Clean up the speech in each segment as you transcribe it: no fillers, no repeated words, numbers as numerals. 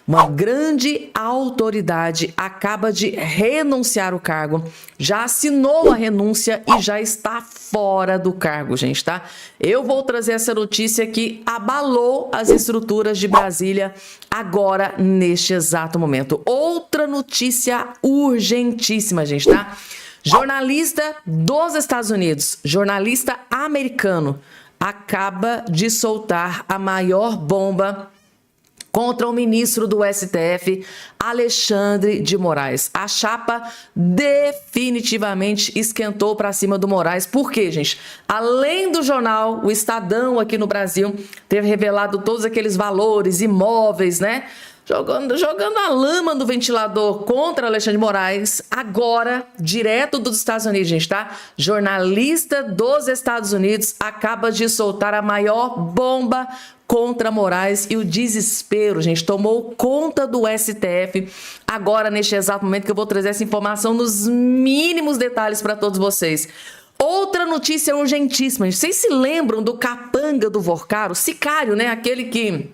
Uma grande autoridade acaba de renunciar ao cargo, já assinou a renúncia e já está fora do cargo, gente, tá? Eu vou trazer essa notícia que abalou as estruturas de Brasília agora, neste exato momento. Outra notícia urgentíssima, gente, tá? Jornalista dos Estados Unidos, jornalista americano, acaba de soltar a maior bomba contra o ministro do STF, Alexandre de Moraes. A chapa definitivamente esquentou para cima do Moraes. Por quê, gente? Além do jornal, o Estadão aqui no Brasil ter revelado todos aqueles valores, imóveis, né? Jogando a lama do ventilador contra Alexandre de Moraes, agora, direto dos Estados Unidos, gente, tá? Jornalista dos Estados Unidos acaba de soltar a maior bomba contra Moraes e o desespero, gente, tomou conta do STF agora, neste exato momento que eu vou trazer essa informação nos mínimos detalhes para todos vocês. Outra notícia urgentíssima, gente. Vocês se lembram do capanga do Vorcaro, o sicário, né? Aquele que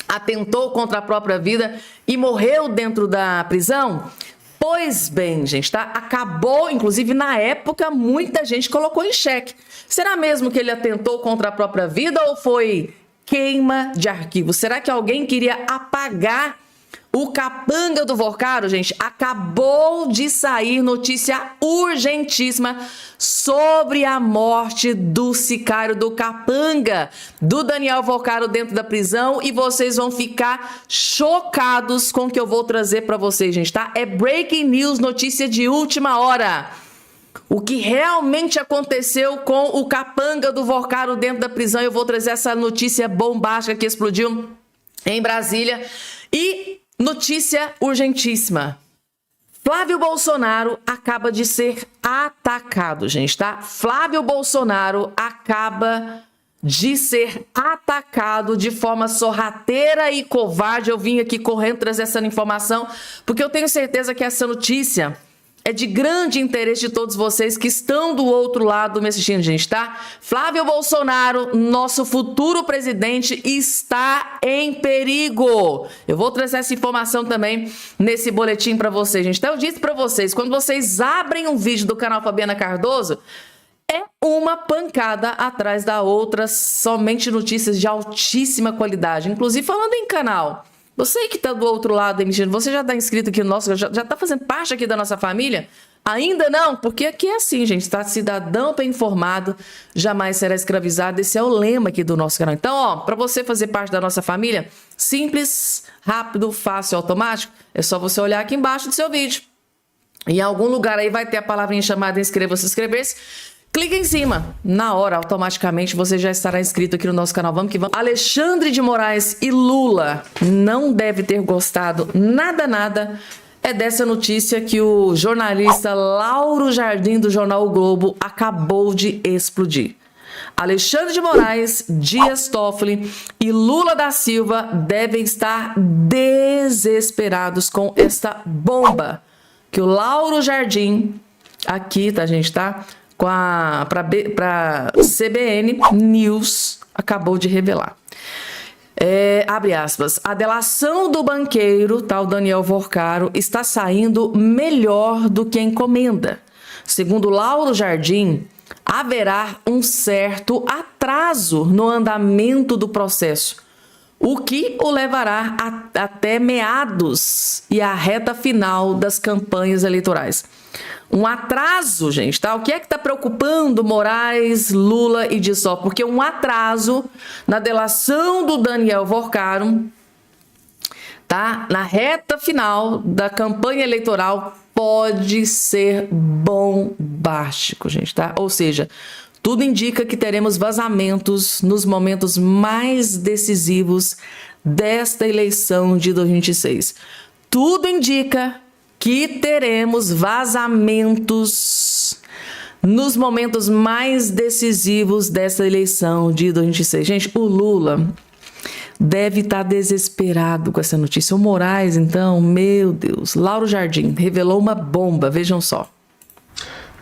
atentou contra a própria vida e morreu dentro da prisão? Pois bem, gente, tá? Acabou, inclusive na época, muita gente colocou em xeque. Será mesmo que ele atentou contra a própria vida ou foi queima de arquivo? Será que alguém queria apagar o capanga do Vorcaro, gente? Acabou de sair notícia urgentíssima sobre a morte do sicário do capanga, do Daniel Vorcaro dentro da prisão, e vocês vão ficar chocados com o que eu vou trazer para vocês, gente, tá? É breaking news, notícia de última hora. O que realmente aconteceu com o capanga do Vorcaro dentro da prisão, eu vou trazer essa notícia bombástica que explodiu em Brasília. E notícia urgentíssima. Flávio Bolsonaro acaba de ser atacado, gente, tá? Flávio Bolsonaro acaba de ser atacado de forma sorrateira e covarde. Eu vim aqui correndo trazer essa informação, porque eu tenho certeza que essa notícia é de grande interesse de todos vocês que estão do outro lado me assistindo, gente, tá? Flávio Bolsonaro, nosso futuro presidente, está em perigo. Eu vou trazer essa informação também nesse boletim para vocês, gente. Então, eu disse para vocês, quando vocês abrem um vídeo do canal Fabiana Cardoso, é uma pancada atrás da outra, somente notícias de altíssima qualidade. Inclusive, falando em canal, você que está do outro lado emitindo, você já está inscrito aqui no nosso, já está fazendo parte aqui da nossa família? Ainda não? Porque aqui é assim, gente, tá? Cidadão bem informado jamais será escravizado. Esse é o lema aqui do nosso canal. Então, ó, para você fazer parte da nossa família, simples, rápido, fácil, automático, é só você olhar aqui embaixo do seu vídeo. Em algum lugar aí vai ter a palavrinha chamada inscreva-se, inscrever-se. Clica em cima, na hora, automaticamente você já estará inscrito aqui no nosso canal. Vamos que vamos. Alexandre de Moraes e Lula não deve ter gostado nada é dessa notícia que o jornalista Lauro Jardim do jornal O Globo acabou de explodir. Alexandre de Moraes, Dias Toffoli e Lula da Silva devem estar desesperados com esta bomba que o Lauro Jardim, aqui, tá, gente, tá? Para CBN News acabou de revelar. Abre aspas, a delação do banqueiro, tal Daniel Vorcaro, está saindo melhor do que a encomenda. Segundo Lauro Jardim, haverá um certo atraso no andamento do processo, o que o levará até meados e a reta final das campanhas eleitorais. Um atraso, gente, tá? O que é que tá preocupando Moraes, Lula e Dias Toffoli? Porque um atraso na delação do Daniel Vorcaro, tá? Na reta final da campanha eleitoral pode ser bombástico, gente, tá? Ou seja, tudo indica que teremos vazamentos nos momentos mais decisivos desta eleição de 2026. Tudo indica que teremos vazamentos nos momentos mais decisivos dessa eleição de 2026. Gente, o Lula deve estar desesperado com essa notícia. O Moraes, então, meu Deus. Lauro Jardim revelou uma bomba, vejam só.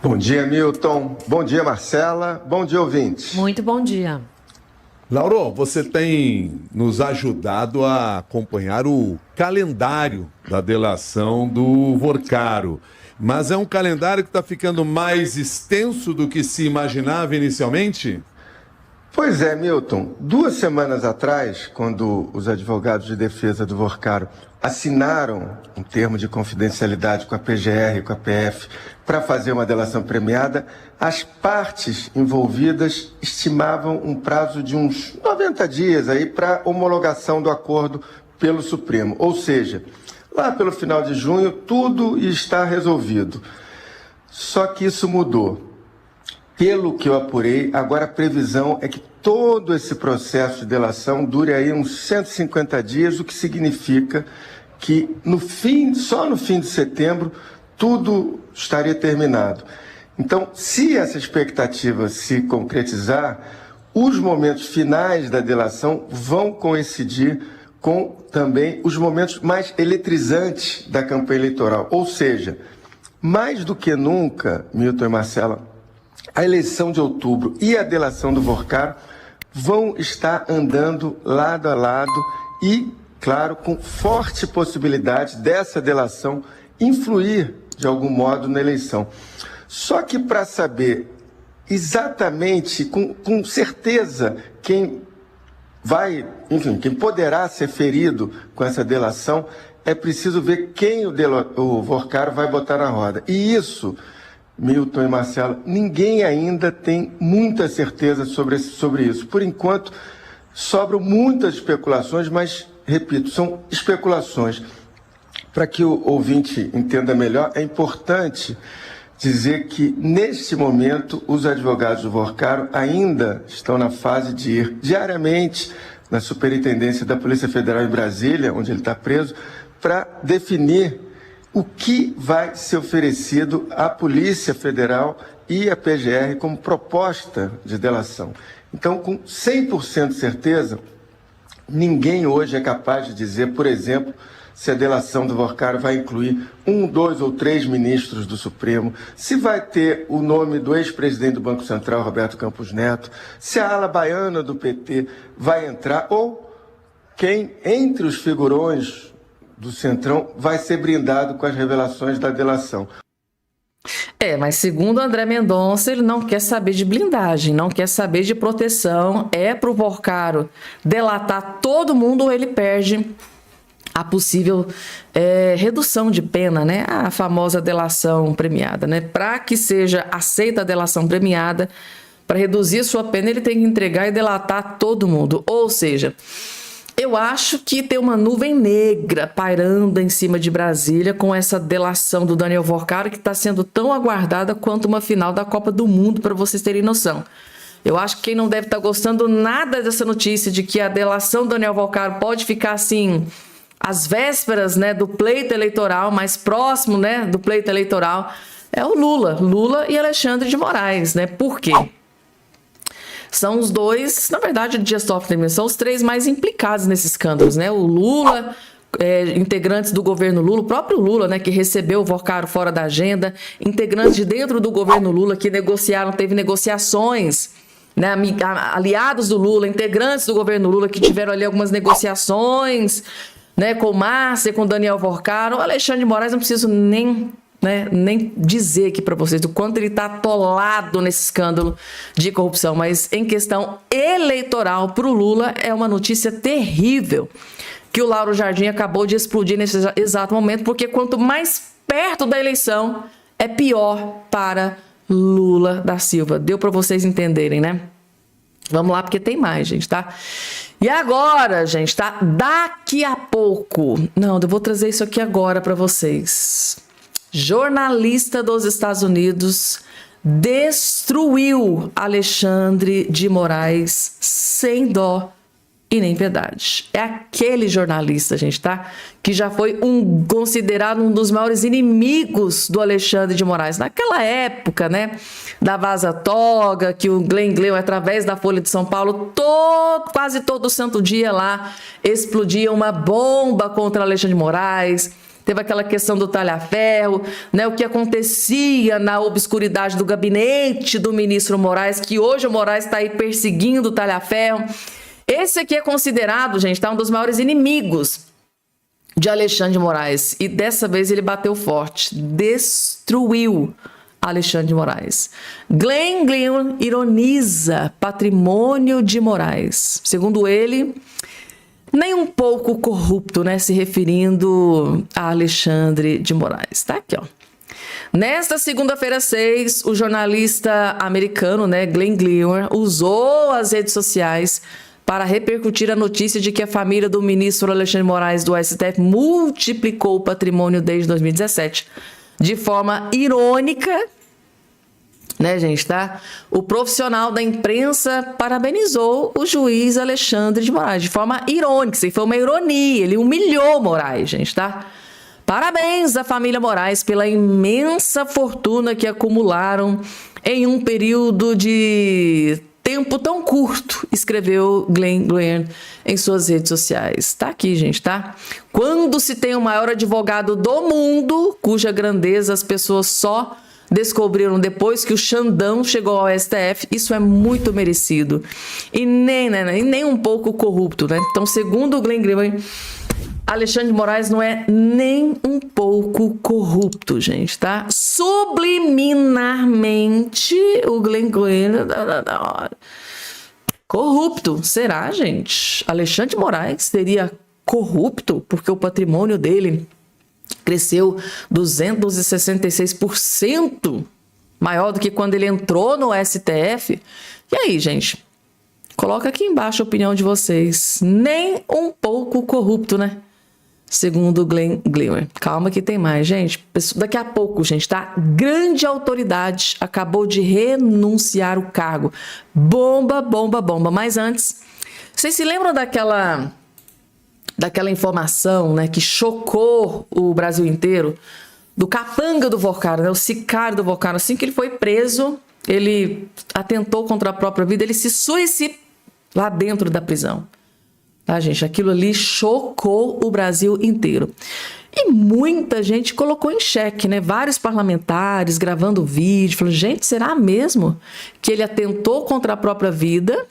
Bom dia, Milton. Bom dia, Marcela. Bom dia, ouvintes. Muito bom dia. Lauro, você tem nos ajudado a acompanhar o calendário da delação do Vorcaro, mas é um calendário que está ficando mais extenso do que se imaginava inicialmente? Pois é, Milton. 2 semanas atrás, quando os advogados de defesa do Vorcaro assinaram um termo de confidencialidade com a PGR e com a PF para fazer uma delação premiada, as partes envolvidas estimavam um prazo de uns 90 dias aí para homologação do acordo pelo Supremo. Ou seja, lá pelo final de junho, tudo está resolvido. Só que isso mudou. Pelo que eu apurei, agora a previsão é que todo esse processo de delação dure aí uns 150 dias, o que significa que só no fim de setembro, tudo estaria terminado. Então, se essa expectativa se concretizar, os momentos finais da delação vão coincidir com também os momentos mais eletrizantes da campanha eleitoral. Ou seja, mais do que nunca, Milton e Marcela, a eleição de outubro e a delação do Vorcaro vão estar andando lado a lado e, claro, com forte possibilidade dessa delação influir de algum modo na eleição. Só que para saber exatamente, com certeza, quem poderá ser ferido com essa delação, é preciso ver quem o Vorcaro vai botar na roda. E isso, Milton e Marcelo, ninguém ainda tem muita certeza sobre isso. Por enquanto, sobram muitas especulações, mas, repito, são especulações. Para que o ouvinte entenda melhor, é importante dizer que, neste momento, os advogados do Vorcaro ainda estão na fase de ir diariamente na Superintendência da Polícia Federal em Brasília, onde ele está preso, para definir o que vai ser oferecido à Polícia Federal e à PGR como proposta de delação. Então, com 100% de certeza, ninguém hoje é capaz de dizer, por exemplo, se a delação do Vorcaro vai incluir 1, 2 ou 3 ministros do Supremo, se vai ter o nome do ex-presidente do Banco Central, Roberto Campos Neto, se a ala baiana do PT vai entrar, ou quem, entre os figurões do Centrão, vai ser brindado com as revelações da delação. Mas segundo André Mendonça, ele não quer saber de blindagem, não quer saber de proteção, é pro Vorcaro delatar todo mundo ou ele perde a possível redução de pena, né? A famosa delação premiada, né? Para que seja aceita a delação premiada, para reduzir sua pena, ele tem que entregar e delatar todo mundo. Ou seja, eu acho que tem uma nuvem negra pairando em cima de Brasília com essa delação do Daniel Vorcaro, que está sendo tão aguardada quanto uma final da Copa do Mundo, para vocês terem noção. Eu acho que quem não deve estar gostando nada dessa notícia de que a delação do Daniel Vorcaro pode ficar assim, às vésperas, né, do pleito eleitoral, mais próximo, né, do pleito eleitoral, é o Lula e Alexandre de Moraes, né? Por quê? São os dois, na verdade, o Dias Toffoli são os 3 mais implicados nesses escândalos, né? O Lula, integrantes do governo Lula, o próprio Lula, né, que recebeu o Vorcaro fora da agenda, integrantes de dentro do governo Lula que negociaram, teve negociações, né, aliados do Lula, integrantes do governo Lula que tiveram ali algumas negociações, né, com Márcia, com Daniel Vorcaro. O Alexandre de Moraes não preciso nem dizer aqui para vocês do quanto ele está atolado nesse escândalo de corrupção, mas em questão eleitoral para o Lula é uma notícia terrível que o Lauro Jardim acabou de explodir nesse exato momento, porque quanto mais perto da eleição é pior para Lula da Silva. Deu para vocês entenderem, né? Vamos lá, porque tem mais, gente, tá? E agora, gente, tá? Daqui a pouco. Não, eu vou trazer isso aqui agora para vocês. Jornalista dos Estados Unidos destruiu Alexandre de Moraes sem dó e nem piedade. É aquele jornalista, gente, tá? Que já foi considerado um dos maiores inimigos do Alexandre de Moraes. Naquela época, né? Da Vaza Toga, que o Glenn, através da Folha de São Paulo, quase todo santo dia lá, explodia uma bomba contra Alexandre de Moraes. teve aquela questão do talha-ferro, né? O que acontecia na obscuridade do gabinete do ministro Moraes, que hoje o Moraes está aí perseguindo o talha-ferro. Esse aqui é considerado, gente, tá, um dos maiores inimigos de Alexandre de Moraes. E dessa vez ele bateu forte, destruiu Alexandre de Moraes. Glenn Greenwald ironiza patrimônio de Moraes. Segundo ele, nem um pouco corrupto, né? Se referindo a Alexandre de Moraes. Tá aqui, ó. Nesta segunda-feira 6, o jornalista americano, né, Glenn Greenwald, usou as redes sociais para repercutir a notícia de que a família do ministro Alexandre de Moraes do STF multiplicou o patrimônio desde 2017. De forma irônica, né, gente, tá? O profissional da imprensa parabenizou o juiz Alexandre de Moraes de forma irônica. Isso foi uma ironia, ele humilhou Moraes, gente, tá? Parabéns à família Moraes pela imensa fortuna que acumularam em um período de tempo tão curto, escreveu Glenn Greenwald em suas redes sociais. Tá aqui, gente, tá? Quando se tem o maior advogado do mundo, cuja grandeza as pessoas só descobriram depois que o Xandão chegou ao STF, isso é muito merecido. E nem um pouco corrupto, né? Então, segundo o Glenn Greenwald, Alexandre de Moraes não é nem um pouco corrupto, gente, tá? Subliminarmente, o Glenn Greenwald... Corrupto, será, gente? Alexandre de Moraes seria corrupto porque o patrimônio dele cresceu 266% maior do que quando ele entrou no STF? E aí, gente? Coloca aqui embaixo a opinião de vocês. Nem um pouco corrupto, né? Segundo o Glenn Greenwald. Calma que tem mais, gente. Daqui a pouco, gente, tá? Grande autoridade acabou de renunciar o cargo. Bomba, bomba, bomba. Mas antes, vocês se lembram daquela informação, né, que chocou o Brasil inteiro? Do capanga do Vorcaro, né? O sicário do Vorcaro. Assim que ele foi preso, ele atentou contra a própria vida, ele se suicidou lá dentro da prisão. Tá, gente? Aquilo ali chocou o Brasil inteiro. E muita gente colocou em xeque, né? Vários parlamentares gravando vídeo, falando, gente, será mesmo que ele atentou contra a própria vida?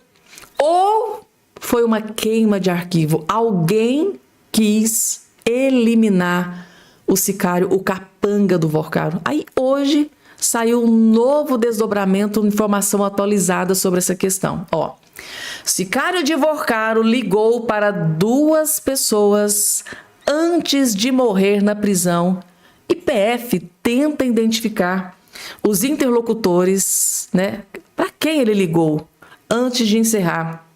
Ou foi uma queima de arquivo? Alguém quis eliminar o sicário, o capanga do Vorcaro. Aí hoje saiu um novo desdobramento, informação atualizada sobre essa questão. Ó, sicário de Vorcaro ligou para 2 pessoas antes de morrer na prisão. E PF tenta identificar os interlocutores, né? Para quem ele ligou antes de encerrar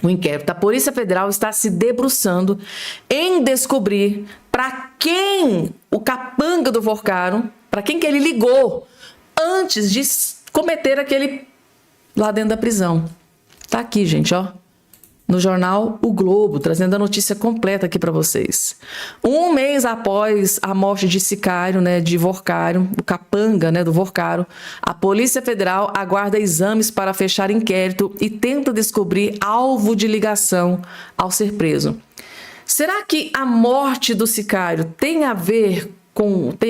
o inquérito. A Polícia Federal está se debruçando em descobrir para quem o capanga do Vorcaro, para quem que ele ligou antes de cometer aquele lá dentro da prisão. Tá aqui, gente, ó, no jornal O Globo, trazendo a notícia completa aqui para vocês. 1 mês após a morte de sicário, né, de Vorcaro, o capanga, né, do Vorcaro, a Polícia Federal aguarda exames para fechar inquérito e tenta descobrir alvo de ligação ao ser preso. Será que a morte do sicário tem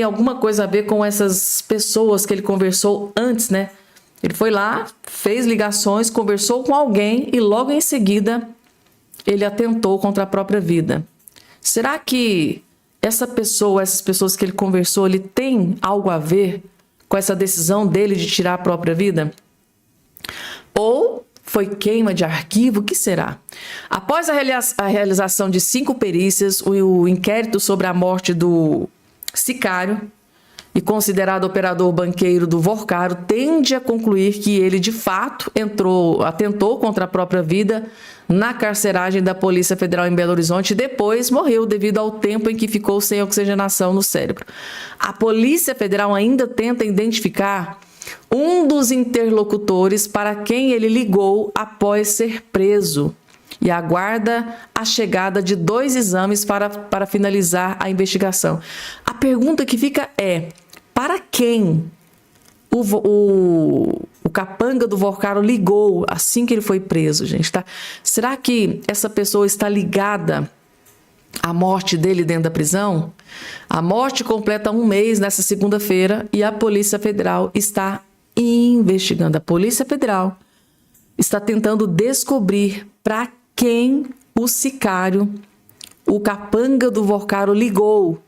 alguma coisa a ver com essas pessoas que ele conversou antes, né? Ele foi lá, fez ligações, conversou com alguém e logo em seguida ele atentou contra a própria vida. Será que essas pessoas que ele conversou, ele tem algo a ver com essa decisão dele de tirar a própria vida? Ou foi queima de arquivo? O que será? Após a realização de 5 perícias, o inquérito sobre a morte do sicário e considerado operador banqueiro do Vorcaro tende a concluir que ele, de fato, atentou contra a própria vida na carceragem da Polícia Federal em Belo Horizonte e depois morreu devido ao tempo em que ficou sem oxigenação no cérebro. A Polícia Federal ainda tenta identificar um dos interlocutores para quem ele ligou após ser preso e aguarda a chegada de 2 exames para finalizar a investigação. A pergunta que fica é: para quem o capanga do Vorcaro ligou assim que ele foi preso, gente? Tá? Será que essa pessoa está ligada a morte dele dentro da prisão, a morte completa 1 mês nessa segunda-feira e a Polícia Federal está investigando. A Polícia Federal está tentando descobrir para quem o sicário, o capanga do Vorcaro, ligou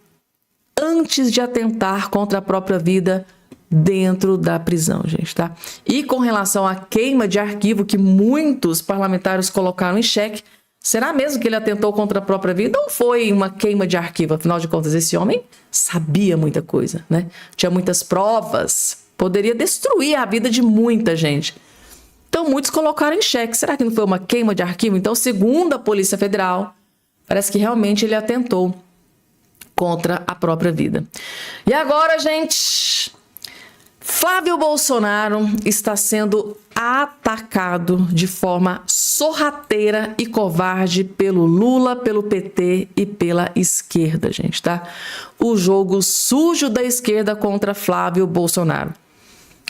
antes de atentar contra a própria vida dentro da prisão, gente, tá? E com relação à queima de arquivo que muitos parlamentares colocaram em xeque, será mesmo que ele atentou contra a própria vida ou foi uma queima de arquivo? Afinal de contas, esse homem sabia muita coisa, né? Tinha muitas provas, poderia destruir a vida de muita gente. Então, muitos colocaram em xeque. Será que não foi uma queima de arquivo? Então, segundo a Polícia Federal, parece que realmente ele atentou contra a própria vida. E agora, gente, Flávio Bolsonaro está sendo atacado de forma sorrateira e covarde pelo Lula, pelo PT e pela esquerda, gente, tá? O jogo sujo da esquerda contra Flávio Bolsonaro.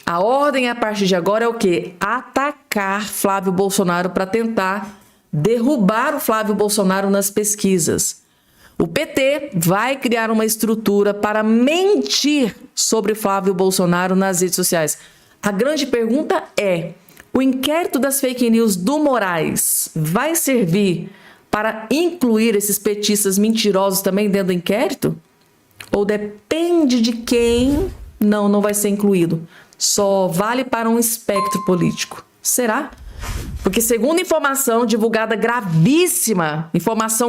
A ordem a partir de agora é o quê? Atacar Flávio Bolsonaro para tentar derrubar o Flávio Bolsonaro nas pesquisas. O PT vai criar uma estrutura para mentir sobre Flávio Bolsonaro nas redes sociais. A grande pergunta é: o inquérito das fake news do Moraes vai servir para incluir esses petistas mentirosos também dentro do inquérito? Ou depende de quem? Não vai ser incluído. Só vale para um espectro político. Será? Porque segundo informação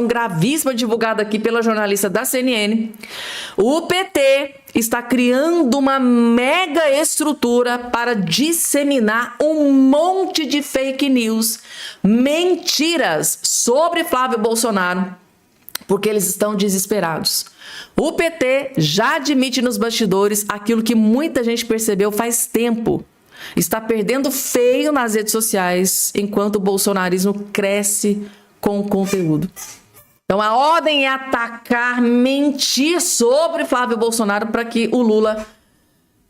gravíssima divulgada aqui pela jornalista da CNN, o PT está criando uma mega estrutura para disseminar um monte de fake news, mentiras sobre Flávio Bolsonaro, porque eles estão desesperados. O PT já admite nos bastidores aquilo que muita gente percebeu faz tempo. Está perdendo feio nas redes sociais enquanto o bolsonarismo cresce com o conteúdo. Então a ordem é atacar, mentir sobre Flávio Bolsonaro para que o Lula...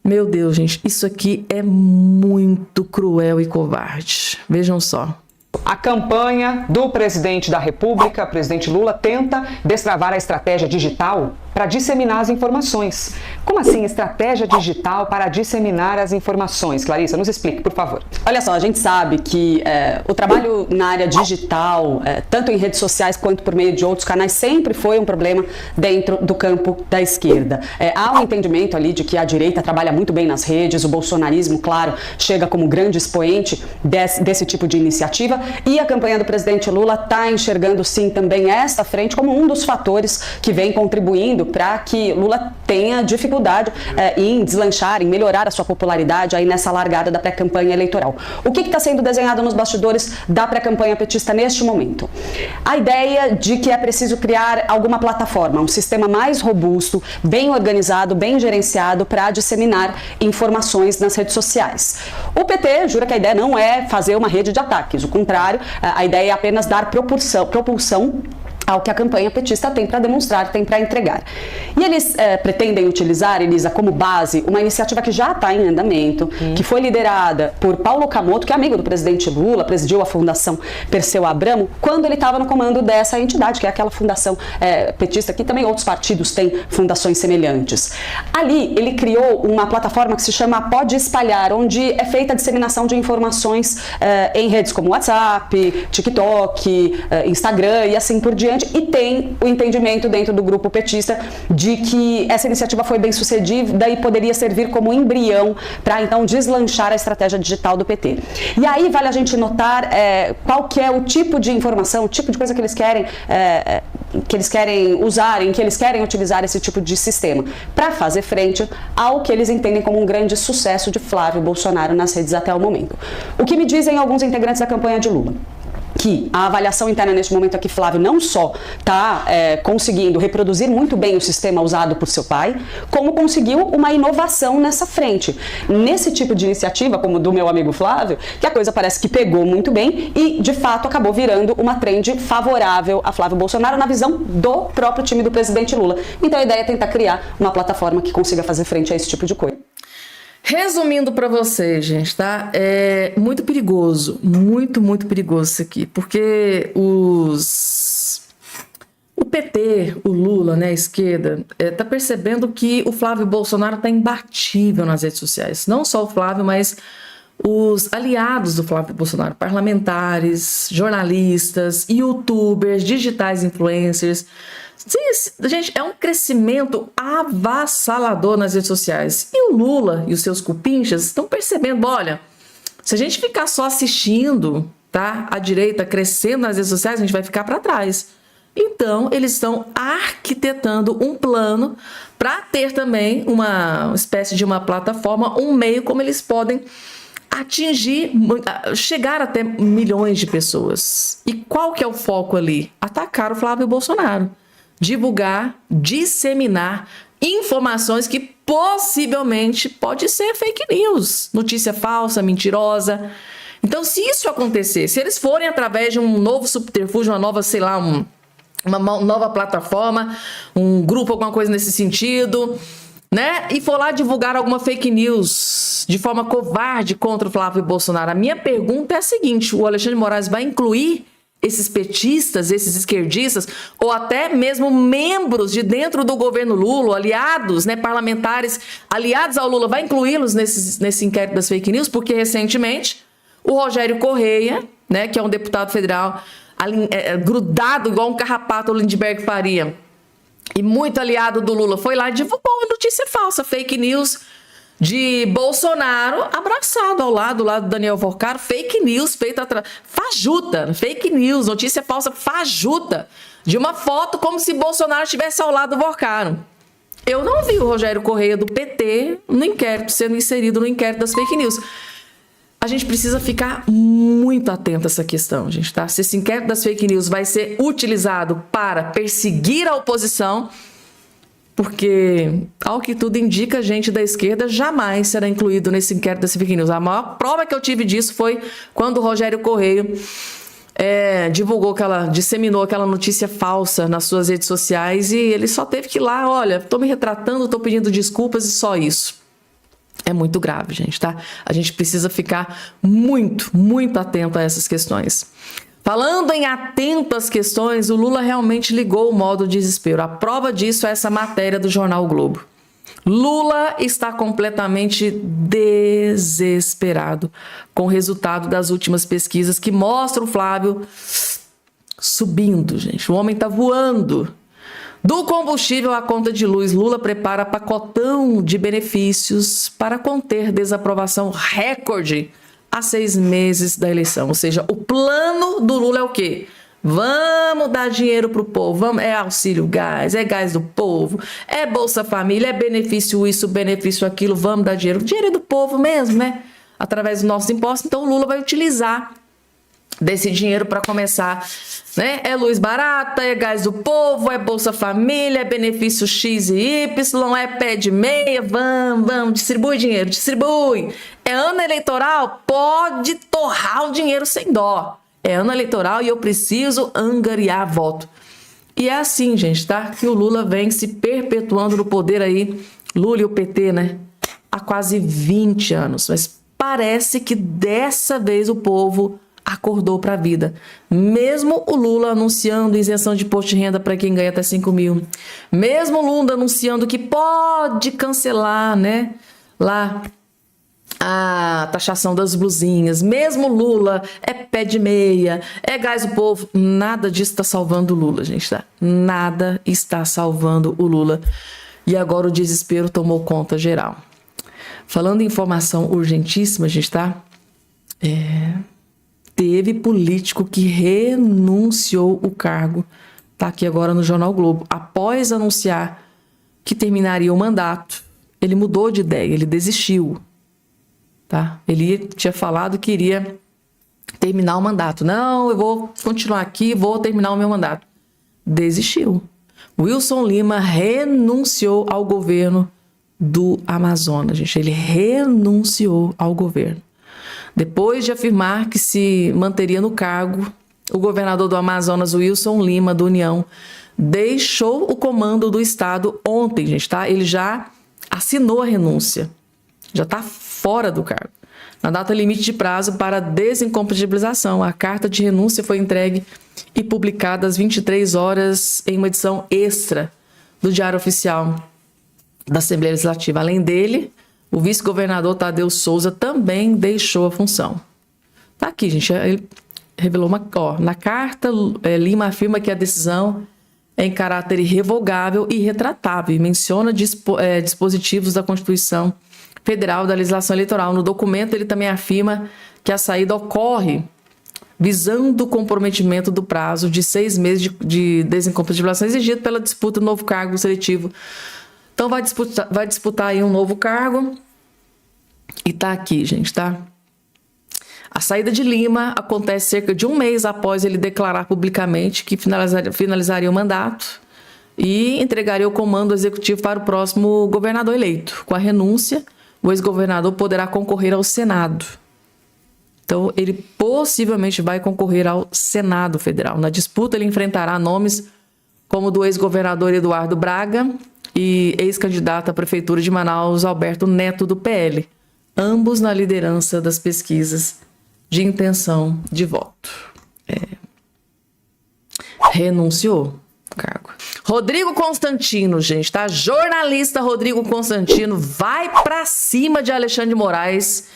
Meu Deus, gente, isso aqui é muito cruel e covarde. Vejam só. A campanha do presidente da República, presidente Lula, tenta destravar a estratégia digital para disseminar as informações. Como assim estratégia digital para disseminar as informações? Clarissa, nos explique, por favor. Olha só, a gente sabe que o trabalho na área digital, tanto em redes sociais quanto por meio de outros canais, sempre foi um problema dentro do campo da esquerda. Há um entendimento ali de que a direita trabalha muito bem nas redes, o bolsonarismo, claro, chega como grande expoente desse tipo de iniciativa, e a campanha do presidente Lula está enxergando sim também esta frente como um dos fatores que vem contribuindo para que Lula tenha dificuldade em deslanchar, em melhorar a sua popularidade aí nessa largada da pré-campanha eleitoral. O que está sendo desenhado nos bastidores da pré-campanha petista neste momento? A ideia de que é preciso criar alguma plataforma, um sistema mais robusto, bem organizado, bem gerenciado para disseminar informações nas redes sociais. O PT jura que a ideia não é fazer uma rede de ataques, o contrário, a ideia é apenas dar propulsão ao que a campanha petista tem para demonstrar, tem para entregar. E eles pretendem utilizar, Elisa, como base uma iniciativa que já está em andamento, que foi liderada por Paulo Camoto, que é amigo do presidente Lula, presidiu a Fundação Perseu Abramo, quando ele estava no comando dessa entidade, que é aquela fundação petista, que também outros partidos têm fundações semelhantes. Ali, ele criou uma plataforma que se chama Pode Espalhar, onde é feita a disseminação de informações em redes como WhatsApp, TikTok, Instagram e assim por diante. E tem o entendimento dentro do grupo petista de que essa iniciativa foi bem sucedida e poderia servir como embrião para então deslanchar a estratégia digital do PT. E aí vale a gente notar qual que é o tipo de informação, o tipo de coisa que eles querem usar, em que eles querem utilizar esse tipo de sistema para fazer frente ao que eles entendem como um grande sucesso de Flávio Bolsonaro nas redes até o momento. O que me dizem alguns integrantes da campanha de Lula? Que a avaliação interna neste momento é que Flávio não só está conseguindo reproduzir muito bem o sistema usado por seu pai, como conseguiu uma inovação nessa frente. Nesse tipo de iniciativa, como do meu amigo Flávio, que a coisa parece que pegou muito bem e, de fato, acabou virando uma trend favorável a Flávio Bolsonaro na visão do próprio time do presidente Lula. Então a ideia é tentar criar uma plataforma que consiga fazer frente a esse tipo de coisa. Resumindo para vocês, gente, tá? É muito perigoso, muito perigoso isso aqui, porque O PT, o Lula, né, a esquerda, está percebendo que o Flávio Bolsonaro está imbatível nas redes sociais. Não só o Flávio, mas os aliados do Flávio Bolsonaro, parlamentares, jornalistas, youtubers, digitais influencers. Gente, é um crescimento avassalador nas redes sociais. E o Lula e os seus cupinchas estão percebendo, olha, se a gente ficar só assistindo, tá, a direita crescendo nas redes sociais, a gente vai ficar para trás. Então, eles estão arquitetando um plano para ter também uma espécie de uma plataforma, um meio como eles podem atingir, chegar até milhões de pessoas. E qual que é o foco ali? Atacar o Flávio Bolsonaro. Divulgar, disseminar informações que possivelmente pode ser fake news, notícia falsa, mentirosa. Então, se isso acontecer, se eles forem através de um novo subterfúgio, uma nova, sei lá, uma nova plataforma, um grupo, alguma coisa nesse sentido, né? E for lá divulgar alguma fake news de forma covarde contra o Flávio Bolsonaro. A minha pergunta é a seguinte: o Alexandre de Moraes vai incluir esses petistas, esses esquerdistas, ou até mesmo membros de dentro do governo Lula, aliados, né, parlamentares aliados ao Lula, vai incluí-los nesse inquérito das fake news? Porque recentemente o Rogério Correia, né, que é um deputado federal grudado igual um carrapato ao Lindbergh Faria, e muito aliado do Lula, foi lá e divulgou uma notícia falsa, fake news de Bolsonaro abraçado ao lado do Daniel Vorcaro, fake news feita fajuta, fake news, notícia falsa fajuta, de uma foto como se Bolsonaro estivesse ao lado do Vorcaro. Eu não vi o Rogério Correia do PT no inquérito, sendo inserido no inquérito das fake news. A gente precisa ficar muito atento a essa questão, gente, tá? Se esse inquérito das fake news vai ser utilizado para perseguir a oposição, porque, ao que tudo indica, gente da esquerda jamais será incluído nesse inquérito das fake news. A maior prova que eu tive disso foi quando o Rogério Correia disseminou aquela notícia falsa nas suas redes sociais e ele só teve que ir lá, olha, estou me retratando, estou pedindo desculpas e só isso. É muito grave, gente, tá? A gente precisa ficar muito, muito atento a essas questões. Falando em atento às questões, o Lula realmente ligou o modo desespero. A prova disso é essa matéria do jornal o Globo. Lula está completamente desesperado com o resultado das últimas pesquisas que mostram o Flávio subindo, gente. O homem está voando. Do combustível à conta de luz, Lula prepara pacotão de benefícios para conter desaprovação recorde a 6 meses da eleição. Ou seja, o plano do Lula é o quê? Vamos dar dinheiro pro povo, é auxílio gás, é gás do povo, é Bolsa Família, é benefício isso, benefício aquilo, vamos dar dinheiro. O dinheiro é do povo mesmo, né? Através dos nossos impostos. Então o Lula vai utilizar desse dinheiro para começar, né? É luz barata, é gás do povo, é Bolsa Família, é benefício X e Y, é pé de meia, vamos, distribui dinheiro, distribui. É ano eleitoral, pode torrar o dinheiro sem dó. É ano eleitoral e eu preciso angariar voto. E é assim, gente, tá? Que o Lula vem se perpetuando no poder aí, Lula e o PT, né? Há quase 20 anos. Mas parece que dessa vez o povo acordou para a vida. Mesmo o Lula anunciando isenção de imposto de renda para quem ganha até 5 mil. Mesmo o Lula anunciando que pode cancelar, né, lá a taxação das blusinhas. Mesmo Lula é pé de meia, é gás do povo. Nada disso está salvando o Lula, gente, tá? Nada está salvando o Lula. E agora o desespero tomou conta geral. Falando em informação urgentíssima, gente, tá? Teve político que renunciou o cargo, tá aqui agora no Jornal Globo, após anunciar que terminaria o mandato. Ele mudou de ideia, ele desistiu, tá? Ele tinha falado que iria terminar o mandato. Não, eu vou continuar aqui, vou terminar o meu mandato. Desistiu. Wilson Lima renunciou ao governo do Amazonas, gente. Ele renunciou ao governo. Depois de afirmar que se manteria no cargo, o governador do Amazonas, Wilson Lima, do União, deixou o comando do estado ontem, gente, tá? Ele já assinou a renúncia, já está fora do cargo. a data limite de prazo para desincompatibilização. A carta de renúncia foi entregue e publicada às 23 horas em uma edição extra do Diário Oficial da Assembleia Legislativa. Além dele, o vice-governador Tadeu Souza também deixou a função. Tá aqui, gente. Ele revelou na carta, Lima afirma que a decisão é em caráter irrevogável e irretratável e menciona dispositivos da Constituição Federal da legislação eleitoral. No documento, ele também afirma que a saída ocorre visando o comprometimento do prazo de 6 meses de desincompatibilização exigido pela disputa do novo cargo seletivo. Então, vai disputar aí um novo cargo. E tá aqui, gente, tá? A saída de Lima acontece cerca de um mês após ele declarar publicamente que finalizaria o mandato e entregaria o comando executivo para o próximo governador eleito. Com a renúncia, o ex-governador poderá concorrer ao Senado. Então, ele possivelmente vai concorrer ao Senado Federal. Na disputa, ele enfrentará nomes como o do ex-governador Eduardo Braga e ex-candidato à Prefeitura de Manaus, Alberto Neto, do PL, ambos na liderança das pesquisas de intenção de voto. Renunciou ao cargo. Rodrigo Constantino, gente, tá? Jornalista Rodrigo Constantino vai pra cima de Alexandre de Moraes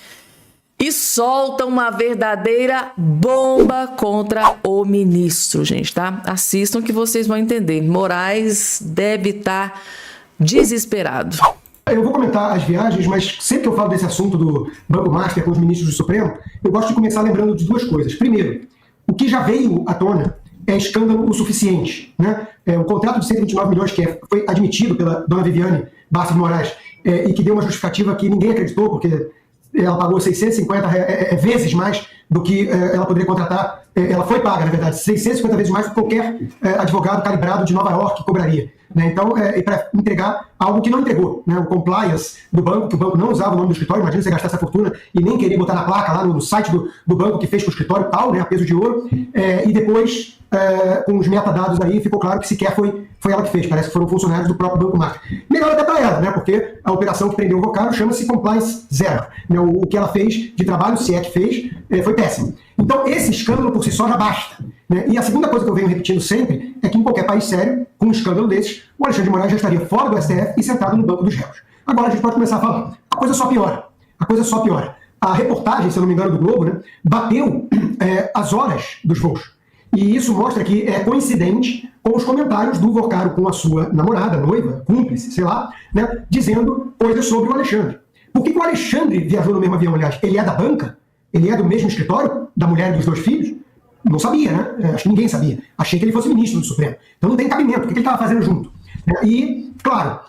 e solta uma verdadeira bomba contra o ministro, gente, tá? Assistam que vocês vão entender. Moraes deve estar desesperado. Eu vou comentar as viagens, mas sempre que eu falo desse assunto do Banco Master com os ministros do Supremo, eu gosto de começar lembrando de duas coisas. Primeiro, o que já veio à tona é escândalo o suficiente, né? O contrato de 129 milhões que foi admitido pela dona Viviane Barça de Moraes e que deu uma justificativa que ninguém acreditou, porque ela pagou 650 vezes mais do que ela poderia contratar. Ela foi paga, na verdade, 650 vezes mais do que qualquer advogado calibrado de Nova York cobraria. Né? Então, para entregar algo que não entregou, né? O compliance do banco, que o banco não usava o nome do escritório, imagina você gastar essa fortuna e nem querer botar na placa lá no site do banco que fez com o escritório, tal, né? A peso de ouro, e depois, com os metadados aí, ficou claro que sequer foi ela que fez, parece que foram funcionários do próprio Banco Master. Melhor até para ela, né? Porque a operação que prendeu o Vocaro chama-se compliance zero. Né? O que ela fez de trabalho, se é que fez, foi péssimo. Então, esse escândalo por si só já basta. Né? E a segunda coisa que eu venho repetindo sempre é que em qualquer país sério, com um escândalo desses, o Alexandre de Moraes já estaria fora do STF e sentado no banco dos réus. Agora a gente pode começar a falar. A coisa só piora. A reportagem, se eu não me engano, do Globo, né, bateu as horas dos voos. E isso mostra que é coincidente com os comentários do Vocaro com a sua namorada, noiva, cúmplice, sei lá, né, dizendo coisas sobre o Alexandre. Por que o Alexandre viajou no mesmo avião, aliás? Ele é da banca? Ele é do mesmo escritório? Da mulher e dos 2 filhos? Não sabia, né? Acho que ninguém sabia. Achei que ele fosse ministro do Supremo. Então não tem cabimento. O que ele estava fazendo junto? E, claro,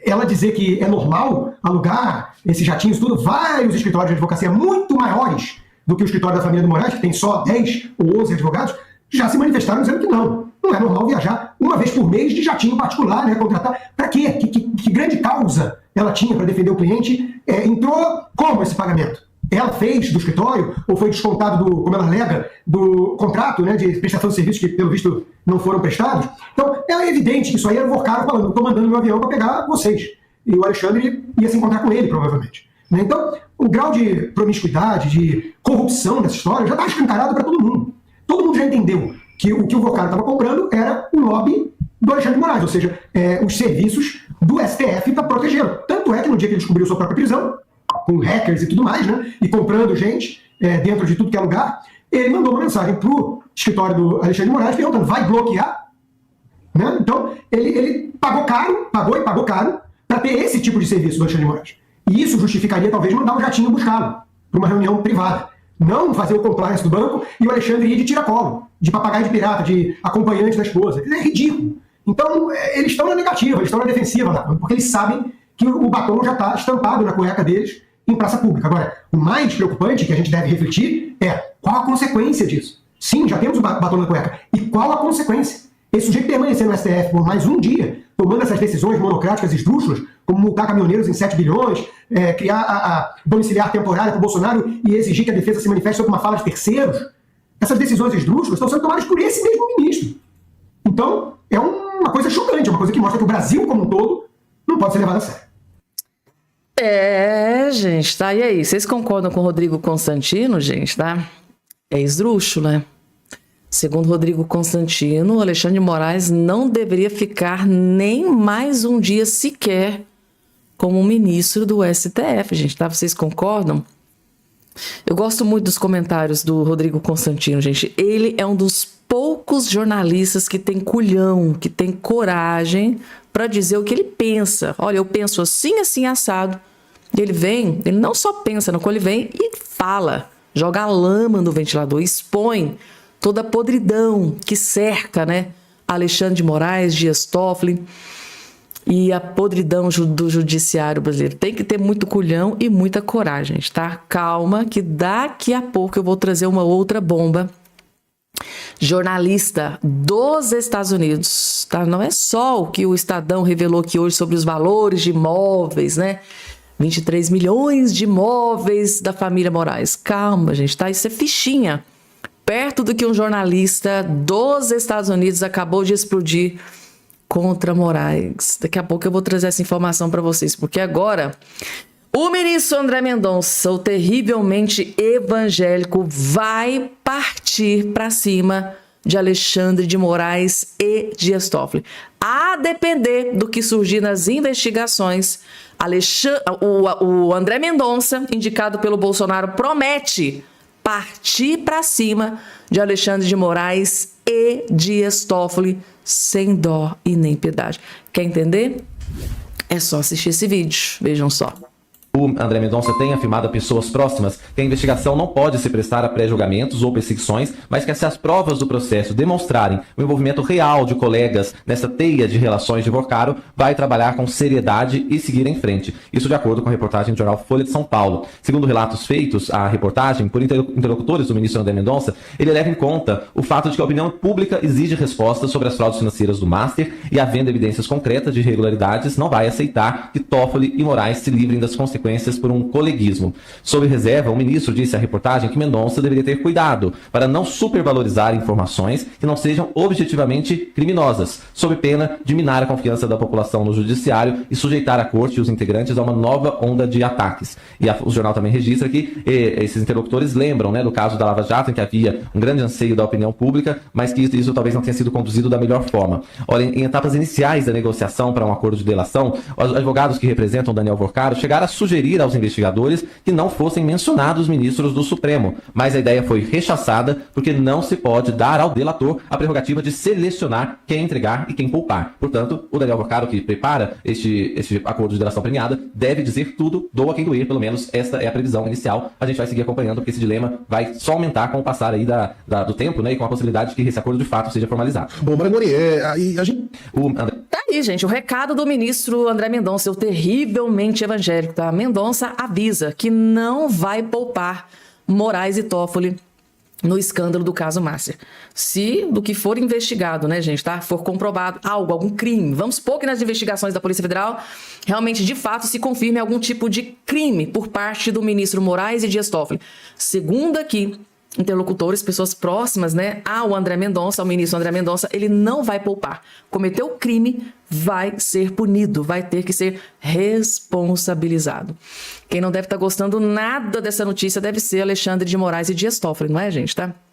ela dizer que é normal alugar esses jatinhos, tudo, vários escritórios de advocacia muito maiores do que o escritório da família do Moraes, que tem só 10 ou 11 advogados, já se manifestaram dizendo que não é normal viajar uma vez por mês de jatinho particular, né? Contratar. Para quê? Que grande causa ela tinha para defender o cliente? Entrou como esse pagamento? Ela fez do escritório ou foi descontado, como ela alega, do contrato, né, de prestação de serviços que, pelo visto, não foram prestados? Então, é evidente que isso aí era o Vocaro falando, estou mandando meu avião para pegar vocês. E o Alexandre ia se encontrar com ele, provavelmente. Né? Então, o grau de promiscuidade, de corrupção dessa história já está escancarado para todo mundo. Todo mundo já entendeu que o que o Vocaro estava comprando era o lobby do Alexandre de Moraes, ou seja, os serviços do STF para protegê-lo. Tanto é que no dia que ele descobriu sua própria prisão, com hackers e tudo mais, né, e comprando gente dentro de tudo que é lugar, ele mandou uma mensagem para o escritório do Alexandre de Moraes perguntando, vai bloquear? Né? Então, ele pagou caro para ter esse tipo de serviço do Alexandre de Moraes. E isso justificaria, talvez, mandar um jatinho buscá-lo para uma reunião privada. Não fazer o compliance do banco e o Alexandre ir de tiracolo, de papagaio de pirata, de acompanhante da esposa. É ridículo. Então, eles estão na negativa, eles estão na defensiva lá, porque eles sabem que o batom já está estampado na cueca deles em praça pública. Agora, o mais preocupante que a gente deve refletir é qual a consequência disso. Sim, já temos o batom na cueca. E qual a consequência? Esse sujeito permanecer no STF por mais um dia, tomando essas decisões monocráticas e esdrúxulas, como multar caminhoneiros em 7 bilhões, criar a domiciliar temporária para o Bolsonaro e exigir que a defesa se manifeste sobre uma fala de terceiros, essas decisões esdrúxulas estão sendo tomadas por esse mesmo ministro. Então, é uma coisa chocante, é uma coisa que mostra que o Brasil como um todo não pode ser levado a sério. Gente, tá? E aí, vocês concordam com o Rodrigo Constantino, gente, tá? É esdrúxulo, né? Segundo Rodrigo Constantino, Alexandre de Moraes não deveria ficar nem mais um dia sequer como ministro do STF, gente, tá? Vocês concordam? Eu gosto muito dos comentários do Rodrigo Constantino, gente. Ele é um dos poucos jornalistas que tem culhão, que tem coragem para dizer o que ele pensa. Olha, eu penso assim, assim, assado. E ele não só pensa, não, ele vem e fala, joga a lama no ventilador, expõe toda a podridão que cerca, né, Alexandre de Moraes, Dias Toffoli e a podridão do judiciário brasileiro. Tem que ter muito culhão e muita coragem, tá? Calma, que daqui a pouco eu vou trazer uma outra bomba. Jornalista dos Estados Unidos, tá? Não é só o que o Estadão revelou aqui hoje sobre os valores de imóveis, né? 23 milhões de imóveis da família Moraes. Calma, gente, tá? Isso é fichinha. Perto do que um jornalista dos Estados Unidos acabou de explodir contra Moraes. Daqui a pouco eu vou trazer essa informação para vocês, porque agora o ministro André Mendonça, o terrivelmente evangélico, vai partir para cima de Alexandre de Moraes e Dias Toffoli. A depender do que surgir nas investigações, o André Mendonça, indicado pelo Bolsonaro, promete partir para cima de Alexandre de Moraes e Dias Toffoli sem dó e nem piedade. Quer entender? É só assistir esse vídeo. Vejam só. O André Mendonça tem afirmado a pessoas próximas que a investigação não pode se prestar a pré-julgamentos ou perseguições, mas que se as provas do processo demonstrarem o envolvimento real de colegas nessa teia de relações de Vorcaro, vai trabalhar com seriedade e seguir em frente. Isso de acordo com a reportagem do jornal Folha de São Paulo. Segundo relatos feitos à reportagem por interlocutores do ministro André Mendonça, ele leva em conta o fato de que a opinião pública exige respostas sobre as fraudes financeiras do Master e, havendo evidências concretas de irregularidades, não vai aceitar que Toffoli e Moraes se livrem das consequências por um coleguismo. Sob reserva, o ministro disse à reportagem que Mendonça deveria ter cuidado para não supervalorizar informações que não sejam objetivamente criminosas, sob pena de minar a confiança da população no judiciário e sujeitar a corte e os integrantes a uma nova onda de ataques. E o jornal também registra que esses interlocutores lembram, né, do caso da Lava Jato, em que havia um grande anseio da opinião pública, mas que isso talvez não tenha sido conduzido da melhor forma. Olha, em etapas iniciais da negociação para um acordo de delação, os advogados que representam Daniel Vorcaro chegaram a sugerir aos investigadores que não fossem mencionados ministros do Supremo, mas a ideia foi rechaçada porque não se pode dar ao delator a prerrogativa de selecionar quem entregar e quem poupar. Portanto, o Daniel Vorcaro, que prepara este acordo de delação premiada, deve dizer tudo, doa quem doer, pelo menos esta é a previsão inicial. A gente vai seguir acompanhando, porque esse dilema vai só aumentar com o passar aí do tempo, né, e com a possibilidade de que esse acordo de fato seja formalizado. Bom, Marangoni, a gente... Tá aí, gente, o recado do ministro André Mendonça, o terrivelmente evangélico, tá? Mendonça avisa que não vai poupar Moraes e Toffoli no escândalo do caso Master. Se do que for investigado, né, gente, tá? For comprovado algum crime, vamos supor que nas investigações da Polícia Federal realmente, de fato, se confirme algum tipo de crime por parte do ministro Moraes e Dias Toffoli. Segundo aqui, interlocutores, pessoas próximas, né, ao André Mendonça, ao ministro André Mendonça, ele não vai poupar. Cometeu crime, vai ser punido, vai ter que ser responsabilizado. Quem não deve estar gostando nada dessa notícia deve ser Alexandre de Moraes e Dias Toffoli, não é, gente, tá?